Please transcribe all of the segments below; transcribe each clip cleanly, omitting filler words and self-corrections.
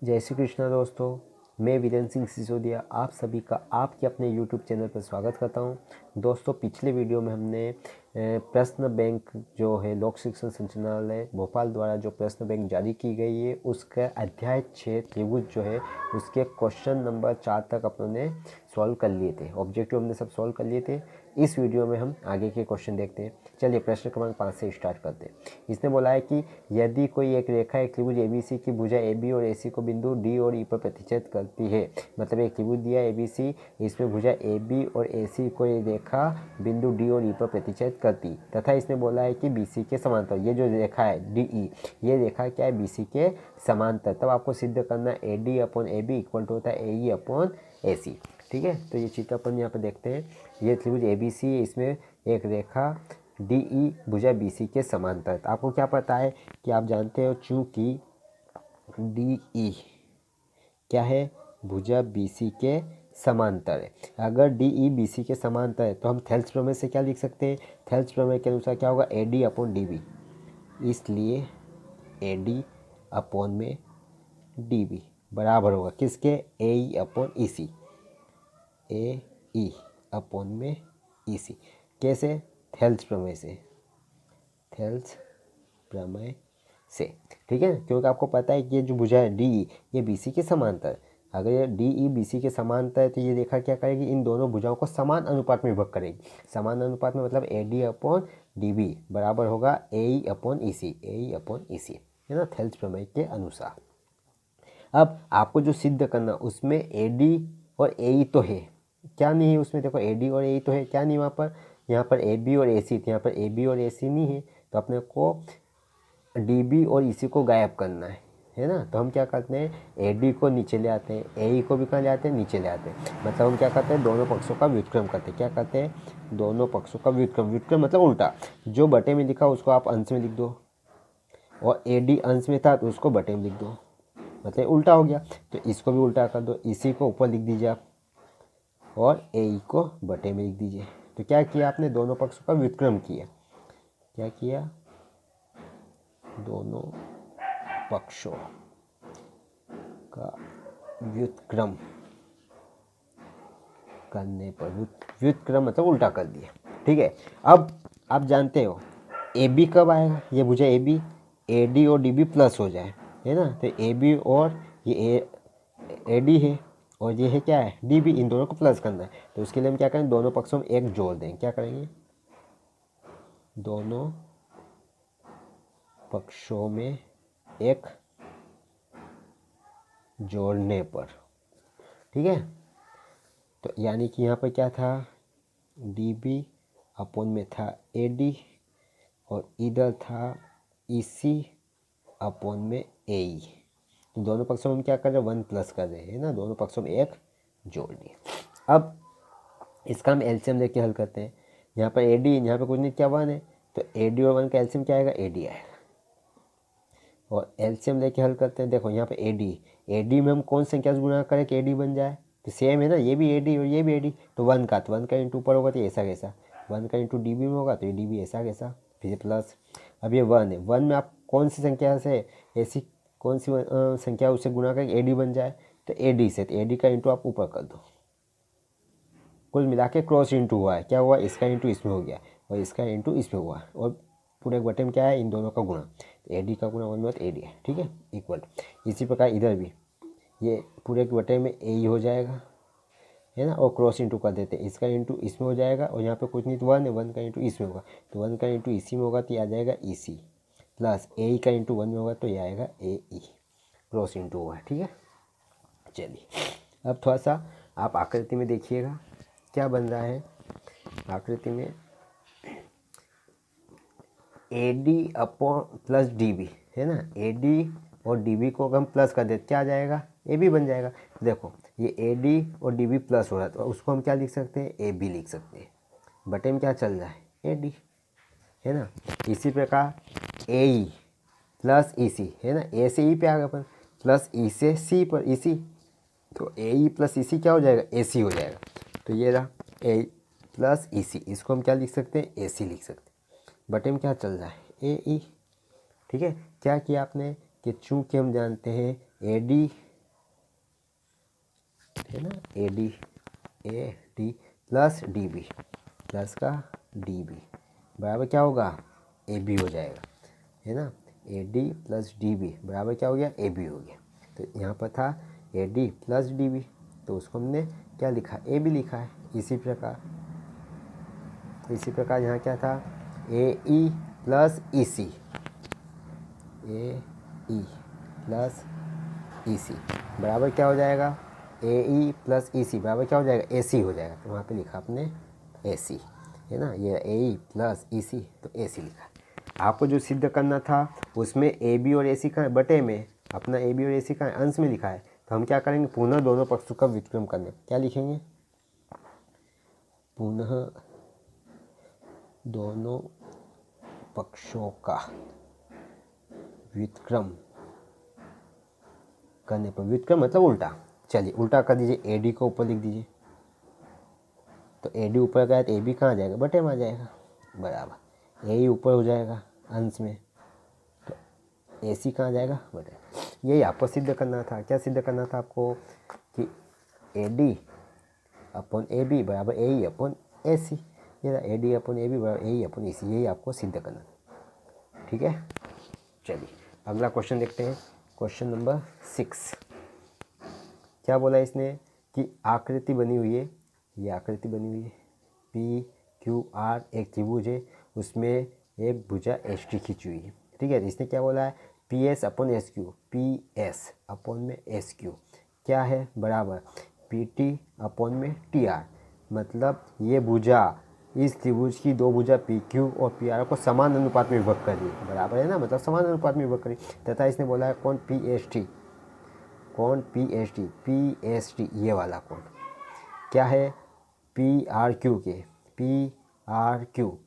जय श्री कृष्णा दोस्तों, मैं वीरेंद्र सिंह सिसोदिया आप सभी का आपके अपने यूट्यूब चैनल पर स्वागत करता हूं। दोस्तों, पिछले वीडियो में हमने प्रश्न बैंक जो है लोक शिक्षण संचालनालय भोपाल द्वारा जो प्रश्न बैंक जारी की गई है उसका अध्याय 6 त्रिभुज जो है उसके क्वेश्चन नंबर 4 तक अपने सॉल्व कर लिए थे। ऑब्जेक्टिव हमने सब सॉल्व कर लिए थे। इस वीडियो में हम आगे के क्वेश्चन देखते हैं। चलिए प्रश्न क्रमांक 5 से स्टार्ट करते हैं। इसने बोला है कि यदि कोई एक रेखा एक त्रिभुज एबीसी की भुजा एबी और एसी को बिंदु डी और ई पर प्रतिच्छेद करती है, मतलब एक त्रिभुज दिया एबीसी, इसमें भुजा एबी और एसी को ये रेखा बिंदु डी और ई पर प्रतिच्छेद करती, तथा इसने बोला है कि बीसी के समांतर ये जो रेखा है डीई, ये रेखा क्या है बीसी के समांतर, तब आपको सिद्ध करना A D upon A B equal to होता है ए ई अपॉन ए सी। ठीक है, तो ये चित्र अपन यहाँ पर देखते हैं। ये त्रिभुज एबीसी है, इसमें एक रेखा डीई भुजा बीसी के समांतर। आपको क्या पता है कि आप जानते हो चूंकि डीई क्या है भुजा बीसी के समांतर है। अगर डीई बीसी के समांतर है तो हम थेल्स प्रमेय से क्या लिख सकते हैं? थेल्स प्रमेय के अनुसार क्या होगा? एडी अपॉन डीबी, इसलिए एडी अपॉन में डीबी बराबर होगा किसके? ए ई अपॉन ई सी, ए ई अपॉन में ई सी। कैसे? थेल्स प्रमेय से, थेल्स प्रमेय से। ठीक है, क्योंकि आपको पता है कि ये जो भुजा है डी ये बीसी के समांतर, अगर ये डी ई बीसी के समांतर है तो ये रेखा क्या करेगी? इन दोनों भुजाओं को समान अनुपात में विभक्त करेगी। समान अनुपात में मतलब A D upon D B बराबर होगा ए ई अपॉन ई सी, ए ई अपॉन ई सी, है ना, थेल्स प्रमेय के अनुसार। अब आपको जो सिद्ध करना उसमें ए डी और ए ई तो है, क्या नहीं है उसमें? देखो ए डी और ए ई तो है, क्या नहीं वहाँ पर? यहाँ पर ए बी और ए सी थी, यहाँ पर ए बी और ए सी नहीं है, तो अपने को डी बी और इसी को गायब करना है ना। तो हम क्या करते हैं? ए डी को नीचे ले आते हैं, ए ई को भी कहाँ ले आते हैं? नीचे ले आते हैं। मतलब हम क्या करते हैं? दोनों पक्षों का व्युत्क्रम करते हैं। क्या करते हैं? दोनों पक्षों का व्युत्क्रम। व्युत्क्रम मतलब उल्टा, जो बटे में लिखा उसको आप अंश में लिख दो, और ए डी अंश में था तो उसको बटे में लिख दो, मतलब उल्टा हो गया। तो इसको भी उल्टा कर दो, इसी को ऊपर लिख दीजिए आप, और ए ई को बटे में लिख दीजिए। तो क्या किया आपने? दोनों पक्षों का व्युत्क्रम किया। क्या किया? दोनों पक्षों का व्युत्क्रम करने पर, व्युत्क्रम मतलब उल्टा कर दिया। ठीक है, अब आप जानते हो ए बी कब आएगा? ये भुजा ए बी ए डी और डी बी प्लस हो जाए, है ना। तो ए बी और ये ए डी है और ये है क्या है? डी बी, इन दोनों को प्लस करना है। तो उसके लिए हम क्या करें? दोनों पक्षों में एक जोड़ दें। क्या करेंगे? दोनों पक्षों में एक जोड़ने पर, ठीक है। तो यानी कि यहाँ पर क्या था? डी बी अपॉन में था ए डी, और इधर था ई सी अपॉन में ए ई। दोनों पक्षों में हम क्या कर रहे हैं? 1 प्लस कर रहे हैं ना, दोनों पक्षों में एक जोड़ दिए। अब इसका हम एलसीएम लेके हल करते हैं। यहाँ पर ए डी, यहाँ पर कुछ नहीं, क्या 1 है, तो ए डी और 1 का एलसीएम क्या आएगा? ए डी आएगा। और एलसीएम लेके हल करते हैं। देखो यहाँ पे ए डी में हम कौन संख्या से गुणा करें कि ए डी बन जाए? तो सेम है ना, ये भी ए डी और ये भी ए डी, तो 1 का, तो 1 का इंटू ऊपर होगा तो ऐसा कैसा, 1 का इंटू डी बी में होगा तो ये डी बी ऐसा कैसा, फिर प्लस। अब ये 1 है, 1 में आप कौन सी संख्या से, ऐसी कौन सी संख्या उससे गुणा करें ए डी बन जाए? तो ए डी से, तो ए डी का इंटू आप ऊपर कर दो। कुल मिला के क्रॉस इंटू हुआ है, क्या हुआ? इसका इंटू इसमें हो गया और इसका इंटू इसमें हुआ, और पूरे बटे में क्या है? इन दोनों का गुणा। तो ए डी का गुणा 1 में ए डी है, ठीक है, इक्वल। इसी प्रकार इधर भी ये पूरे के बटे में ए ही हो जाएगा, है ना, और क्रॉस इंटू कर देते हैं। इसका इंटू इसमें हो जाएगा, और यहाँ पे कुछ नहीं तो 1 है, 1 का इंटू इसमें होगा, तो 1 का इंटू इसी में होगा तो ये आ जाएगा ई सी, प्लस ए ई का इंटू 1 में होगा तो ये आएगा ए ई, क्रॉस इंटू हुआ है, ठीक है। चलिए अब थोड़ा सा आप आकृति में देखिएगा क्या बन रहा है। आकृति में A D upon plus D B, है ना, ए डी और डी बी को अगर हम प्लस कर देते क्या आ जाएगा? ए बी बन जाएगा। देखो ये ए डी और डी बी प्लस हो रहा है तो उसको हम क्या लिख सकते हैं? ए बी लिख सकते हैं। बटे में क्या चल रहा है? ए डी, है ना। इसी प्रकार ए ई प्लस ई सी, है ना, ए से ई पे आ गया अपन, प्लस ई से सी पर ई सी, तो ए ई प्लस ई सी क्या हो जाएगा? ए सी हो जाएगा। तो ये रहा ए प्लस ई सी, इसको हम क्या लिख सकते हैं? ए सी लिख सकते हैं। बटे में क्या चल रहा है? ए ई, ठीक है। क्या किया आपने कि चूंकि हम जानते हैं ए डी है ना, A D plus D B, plus का डी बी बराबर क्या होगा, ए बी हो जाएगा, है ना। A D plus D B बराबर क्या हो गया, ए बी हो गया। तो यहाँ पर था A D plus D B, तो उसको हमने क्या लिखा, ए बी लिखा है। इसी प्रकार यहाँ क्या था, ए ई प्लस ई सी, ए ई प्लस ई सी बराबर क्या हो जाएगा, ए ई प्लस ई सी बराबर क्या हो जाएगा, ए सी हो जाएगा। तो वहाँ पे लिखा आपने ए सी, है ना, ये ए ई प्लस ई सी, तो ए सी लिखा। आपको जो सिद्ध करना था उसमें ए बी और ए सी का बटे में, अपना ए बी और ए सी का अंश में लिखा है। तो हम क्या करेंगे, पुनः दोनों पक्षों का व्युत्क्रम करने, क्या लिखेंगे, पुनः दोनों पक्षों का व्युत्क्रम करने पर, व्युत्क्रम मतलब उल्टा, चलिए उल्टा कर दीजिए, ए डी को ऊपर लिख दीजिए। तो ए डी ऊपर गया तो ए बी कहाँ जाएगा, बटे में आ जाएगा, बराबर ए ही ऊपर हो जाएगा अंश में, तो ए सी कहाँ जाएगा, बटे। यही आपको सिद्ध करना था। क्या सिद्ध करना था आपको, कि A D upon A B बराबर A E upon A C, ये A D upon A B बराबर ए ई अपॉन ए सी, यही आपको सिद्ध करना था। ठीक है, चलिए अगला क्वेश्चन देखते हैं। क्वेश्चन नंबर 6, क्या बोला इसने, कि आकृति बनी हुई है, ये आकृति बनी हुई है, पी क्यू आर एक त्रिभुज है, उसमें एक भुजा एस टी खींची हुई है। ठीक है, इसने क्या बोला है, P S upon S Q, P S upon में एस क्यू क्या है, बराबर पी टी अपॉन में टी आर, मतलब ये भुजा इस त्रिभुज की दो भुजा पी क्यू और पी आर को समान अनुपात में विभक्त करी, बराबर है ना, मतलब समान अनुपात में विभक्त करी। तथा इसने बोला है कौन पी एस टी, कौन पी एस टी ये वाला कौन क्या है, पी आर क्यू के, पी आर क्यू,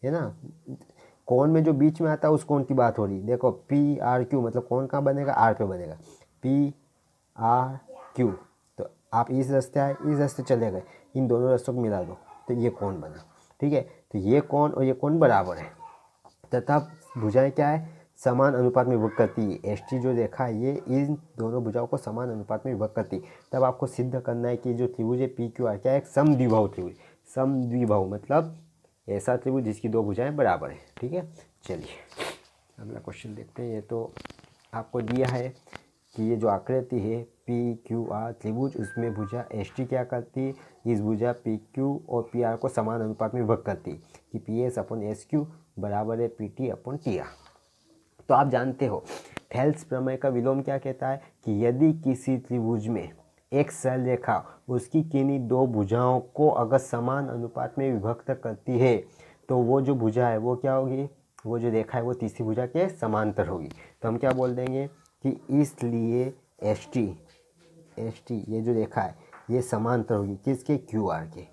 है ना। कौन में जो बीच में आता है उस कौन की बात हो रही, देखो पी आर क्यू मतलब कौन कहाँ बनेगा, आर पे बनेगा, पी आर क्यू। तो आप इस रास्ते आए, इस रास्ते चले गए, इन दोनों रास्तों को मिला दो तो ये कौन बना। ठीक है, तो ये कौन और ये कौन बराबर है, तथा भुजाएं क्या है, समान अनुपात में विभक्त करती है। एस टी जो रेखा है ये इन दोनों भुजाओं को समान अनुपात में विभक्त करती है। तब आपको सिद्ध करना है कि जो त्रिभुज है पी क्यू आर क्या है, एक समद्विबाहु त्रिभुज। समद्विबाहु मतलब ऐसा त्रिभुज जिसकी दो भुजाएं बराबर है। ठीक है, चलिए अगला क्वेश्चन देखते हैं। ये तो आपको दिया है कि ये जो आकृति है पी क्यू आर त्रिभुज, उसमें भुजा एस टी क्या करती है, इस भुजा पी क्यू और पी आर को समान अनुपात में विभक्त करती है, कि P S upon S Q बराबर है P T upon T R. तो आप जानते हो थेल्स प्रमेय का विलोम क्या कहता है, कि यदि किसी त्रिभुज में एक सरल रेखा उसकी किन्हीं दो भुजाओं को अगर समान अनुपात में विभक्त करती है, तो वो जो भुजा है वो क्या होगी, वो जो रेखा है वो तीसरी भुजा के समांतर होगी। तो हम क्या बोल देंगे कि इसलिए एस टी ये जो रेखा है ये समांतर होगी किसके, क्यू आर के।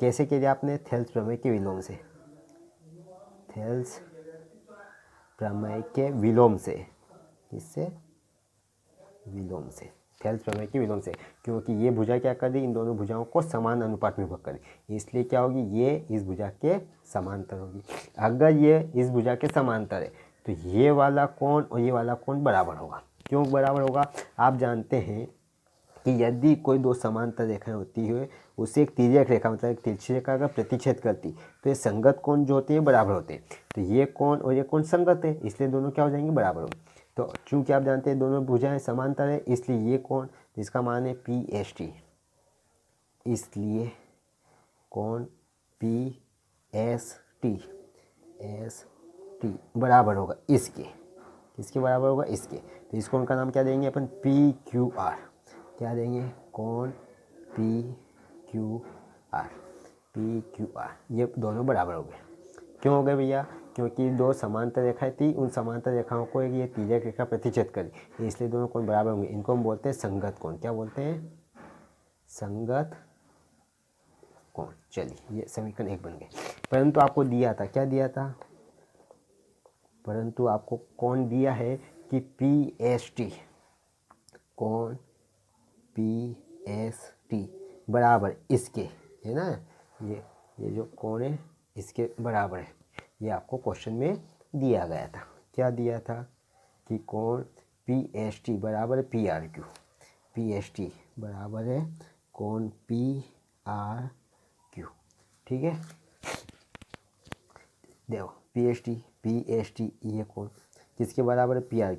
कैसे किया आपने, थेल्स प्रमेय के विलोम से, थेल्स प्रमेय के विलोम से, किससे, विलोम से, थेल्स प्रमेय के विलोम से। क्योंकि ये भुजा क्या कर दी, इन दोनों भुजाओं को समान अनुपात में विभक्त कर दी, इसलिए क्या होगी, ये इस भुजा के समांतर होगी। अगर ये इस भुजा के समांतर है तो ये वाला कोण और ये वाला कोण बराबर होगा। क्यों बराबर होगा, आप जानते हैं कि यदि कोई दो समांतर रेखाएं होती है, उसे एक तिर्यक रेखा मतलब एक तिरछी रेखा अगर प्रतिच्छेद करती तो ये संगत कोण जो होते हैं बराबर होते हैं। तो ये कोण और ये कोण संगत है, इसलिए दोनों क्या हो जाएंगे, बराबर होंगे। तो चूंकि आप जानते हैं दोनों भुजाएं समांतर है, इसलिए ये कोण जिसका मान है पी एस टी, इसलिए कोण पी एस टी बराबर होगा इसके, किसके बराबर होगा, इसके। तो इस कोण का नाम क्या देंगे अपन, पी क्यू आर। क्या देंगे, कोण पी क्यू आर, ये दोनों बराबर हो गए। क्यों हो गए भैया, क्योंकि दो समांतर रेखाएं थी, उन समांतर रेखाओं को एक ये तिर्यक रेखा प्रतिच्छेद करी, इसलिए दोनों कोण बराबर होंगे। इनको हम बोलते हैं संगत कोण। क्या बोलते हैं, संगत कोण। चलिए ये समीकरण 1 बन गए। परंतु आपको दिया था, क्या दिया था, परंतु आपको कौन दिया है कि पी एस टी, कौन पी एस टी बराबर इसके, है ना, ये जो कोण है इसके बराबर है। ये आपको क्वेश्चन में दिया गया था। क्या दिया था, कि कोण पी एस टी बराबर P R Q, P S T बराबर है कोण पी आर क्यू। ठीक है, देखो पी एस टी ये कोण किसके बराबर है, पी आर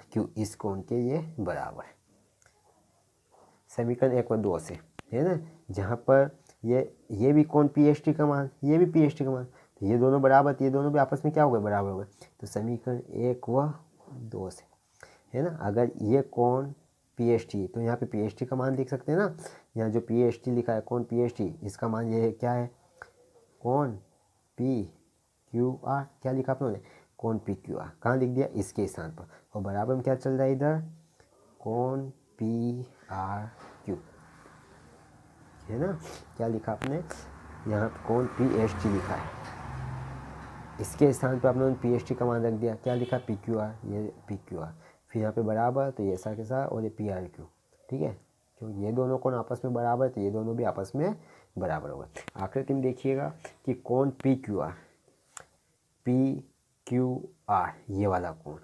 क्यू इस कोण के ये बराबर है। समीकरण 1 व 2 से है ना, जहाँ पर ये भी कोण पी एस टी का मान, ये भी पी एस टी का मान, तो ये दोनों बराबर, तो ये दोनों भी आपस में क्या हो गए, बराबर हो गए। तो समीकरण 1 व 2 से है ना, अगर ये कोण पी एस टी, तो यहाँ पे पी एस टी का मान लिख सकते हैं ना। यहाँ जो पी एस टी लिखा है कोण पी एस टी, इसका मान ये क्या है, कोण पी क्यू आर, क्या लिखा आपने, कोण पी क्यू आर, कहाँ लिख दिया, इसके स्थान पर। और बराबर में क्या चल रहा है इधर, कोण पी आर क्यू, है ना। क्या लिखा आपने, यहाँ कोण पी एस टी लिखा है, इसके स्थान पर आपने पी एस टी का मान रख दिया, क्या लिखा, पी क्यू आर, ये पी क्यू आर, फिर यहाँ पे बराबर, तो ये ऐसा के साथ, और ये पी आर क्यू। ठीक है, क्योंकि ये दोनों कोण आपस में बराबर है, तो ये दोनों भी आपस में बराबर हो गए। आकृति में देखिएगा कि कोण पी क्यू आर ये वाला कोण,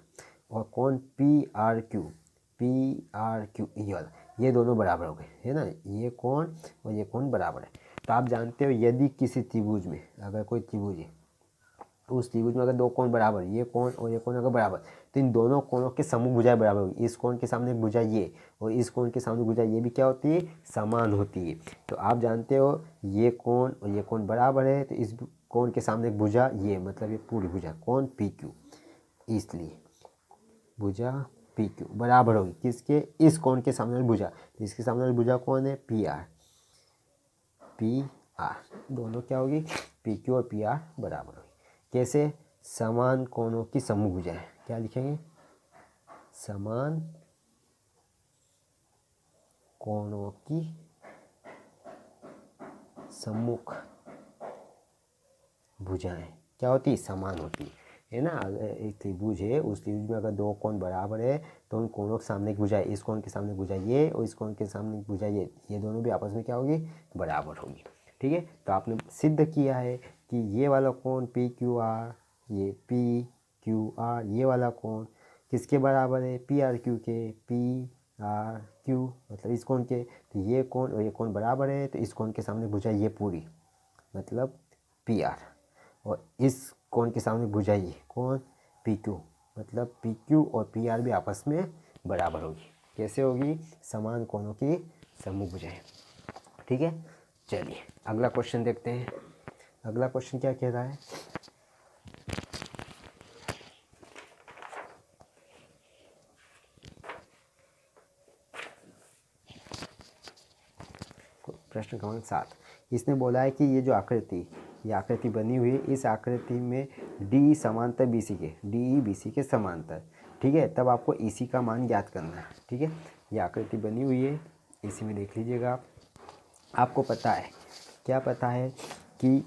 और कोण पी आर क्यू ये वाला, ये दोनों बराबर हो गए, है ना। ये कोण और ये कोण बराबर है। तो आप जानते हो यदि किसी त्रिभुज में, अगर कोई त्रिभुज है, उस त्रिभुज में अगर दो कोण बराबर, ये कोण और ये कोण अगर बराबर, तो इन दोनों कोणों के समूह भुजाएं बराबर होगी। इस कोण के सामने एक भुजा ये, और इस कोण के सामने भुजा ये भी क्या होती है, समान होती है। तो आप जानते हो ये कोण और ये कोण बराबर है, तो इस कोण के सामने एक भुजा ये, मतलब ये पूरी भुजा कोण पी क्यू, इसलिए भुजा पी क्यू बराबर होगी किसके, इस कोण के सामने वाली भुजा। तो इसके सामने वाली भुजा कौन है, पी आर, दोनों क्या होगी, पी क्यू और पी आर बराबर होगी। कैसे, समान कोणों की समूह भुजाएं, क्या लिखेंगे, समान कोणों की सम्मुख भुजाएं क्या होती है, समान होती है ना। अगर एक त्रिभुज है, उस त्रिभुज में अगर दो कोण बराबर है, तो उन कोणों के सामने एक भुजा, इस कोण के सामने भुजा ये, और इस कोण के सामने भुजा ये दोनों भी आपस में क्या होगी, बराबर होगी। ठीक है, तो आपने सिद्ध किया है कि ये वाला कोण पी क्यू आर, ये पी क्यू आर, ये वाला कोण किसके बराबर है, पी आर क्यू के, पी आर क्यू मतलब इस कोण के। तो ये कोण और ये कोण बराबर है, तो इस कोण के सामने भुजा ये पूरी, मतलब पी आर, और इस कोण के सामने भुजा ये कोण पी क्यू, मतलब पी क्यू और पी आर भी आपस में बराबर होगी। कैसे होगी, समान कोणों की समूह भुजाएं। ठीक है, चलिए अगला क्वेश्चन देखते हैं। अगला क्वेश्चन क्या कह रहा है, प्रश्न क्रमांक 7। इसने बोला है कि ये जो आकृति बनी हुई है, इस आकृति में डी समांतर बी सी के, डी बी सी के समांतर। ठीक है, तब आपको इसी का मान ज्ञात करना है। ठीक है, ये आकृति बनी हुई है, इसी में देख लीजिएगा आप। आपको पता है, क्या पता है कि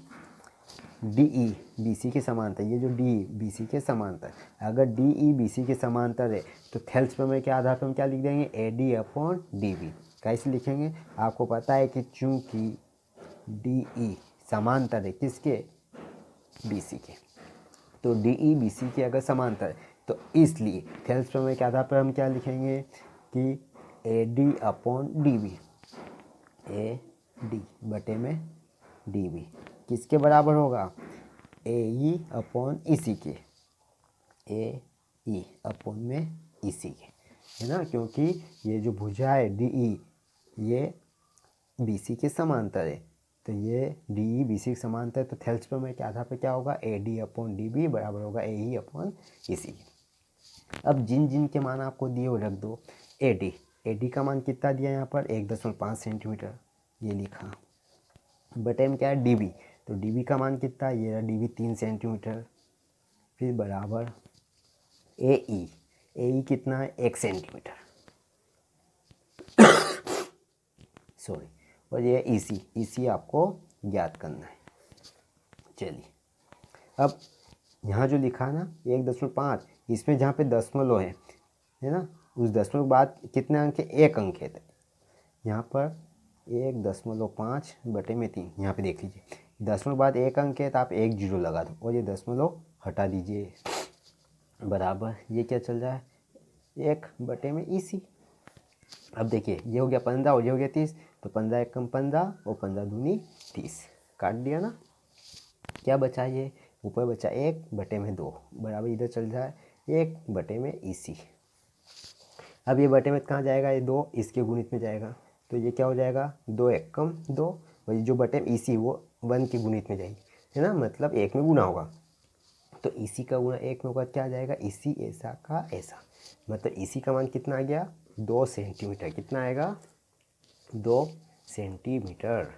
डी ई बी सी के समांतर, ये जो डी बी सी के समांतर, अगर डी ई बी सी के समांतर है, तो थेल्स प्रमेय के आधार पर हम क्या लिख देंगे, A D upon D B. कैसे लिखेंगे, आपको पता है कि चूंकि डी ई समांतर है किसके, बी सी के, तो डी ई बी सी के अगर समांतर है, तो इसलिए थेल्स प्रमेय के आधार पर हम क्या लिखेंगे कि A D upon D B, A D बटे में डी बी किसके बराबर होगा, ए ई अपॉन इसी के, ए ई अपॉन में इसी के, है ना। क्योंकि ये जो भुजा है डी ई, ये बी सी के समांतर है, तो ये डी ई बी सी के समांतर है, तो थेल्स प्रमेय के आधार पर क्या होगा, A D upon D B बराबर होगा ए ई अपॉन इसी के। अब जिन जिन के मान आपको दिए वो रख दो। ए डी का मान कितना दिया यहाँ पर, 1.5 सेंटीमीटर ये लिखा, बटे में क्या है डी बी, तो डी बी का मान कितना, ये रहा डी बी 3 सेंटीमीटर, फिर बराबर ए ई कितना है, 1 सेंटीमीटर सॉरी, और ये इसी आपको ज्ञात करना है। चलिए, अब यहाँ जो लिखा है ना 1.5, इसमें जहाँ पे दशमलव है ना, उस दशमलव के बाद कितने अंक है, 1 अंक है। यहाँ पर 1.5 बटे में 3, यहाँ पे देख लीजिए, दशमलव बाद 1 अंक है, तो आप 1 जीरो लगा दो और ये दशमलव हटा दीजिए, बराबर ये क्या चल रहा है, 1 बटे में इसी। अब देखिए ये हो गया 15 और ये हो गया 30, तो 15 एकम 15 और 15 दूनी 30, काट दिया ना। क्या बचा, ये ऊपर बचा 1/2 बराबर इधर चल जाए 1/EC। अब ये बटे में कहाँ जाएगा, ये 2 इसके गुणित में जाएगा, तो ये क्या हो जाएगा 2 एकम 2, और ये जो बटे में EC वो 1 के गुणित में जाएगी, है ना, मतलब 1 में गुना होगा। तो EC का गुना 1 में होगा, क्या आ जाएगा EC ऐसा का ऐसा, मतलब EC का मान कितना आ गया 2 सेंटीमीटर। कितना आएगा 2 सेंटीमीटर।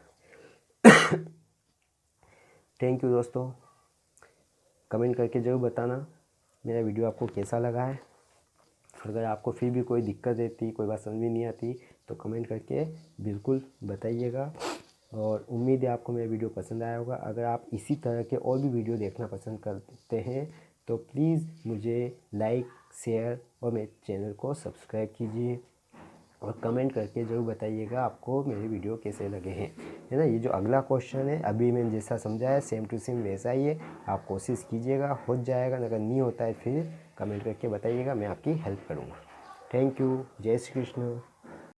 थैंक यू दोस्तों, कमेंट करके ज़रूर बताना मेरा वीडियो आपको कैसा लगा है। अगर आपको फिर भी कोई दिक्कत रहती, कोई बात समझ में नहीं आती, तो कमेंट करके बिल्कुल बताइएगा। और उम्मीद है आपको मेरा वीडियो पसंद आया होगा। अगर आप इसी तरह के और भी वीडियो देखना पसंद करते हैं तो प्लीज़ मुझे लाइक, शेयर और मेरे चैनल को सब्सक्राइब कीजिए, और कमेंट करके ज़रूर बताइएगा आपको मेरे वीडियो कैसे लगे हैं, है ना। ये जो अगला क्वेश्चन है अभी मैंने जैसा समझाया सेम टू सेम वैसा ही है, आप कोशिश कीजिएगा, हो जाएगा। अगर नहीं होता है फिर कमेंट करके बताइएगा, मैं आपकी हेल्प करूँगा। थैंक यू, जय श्री कृष्ण।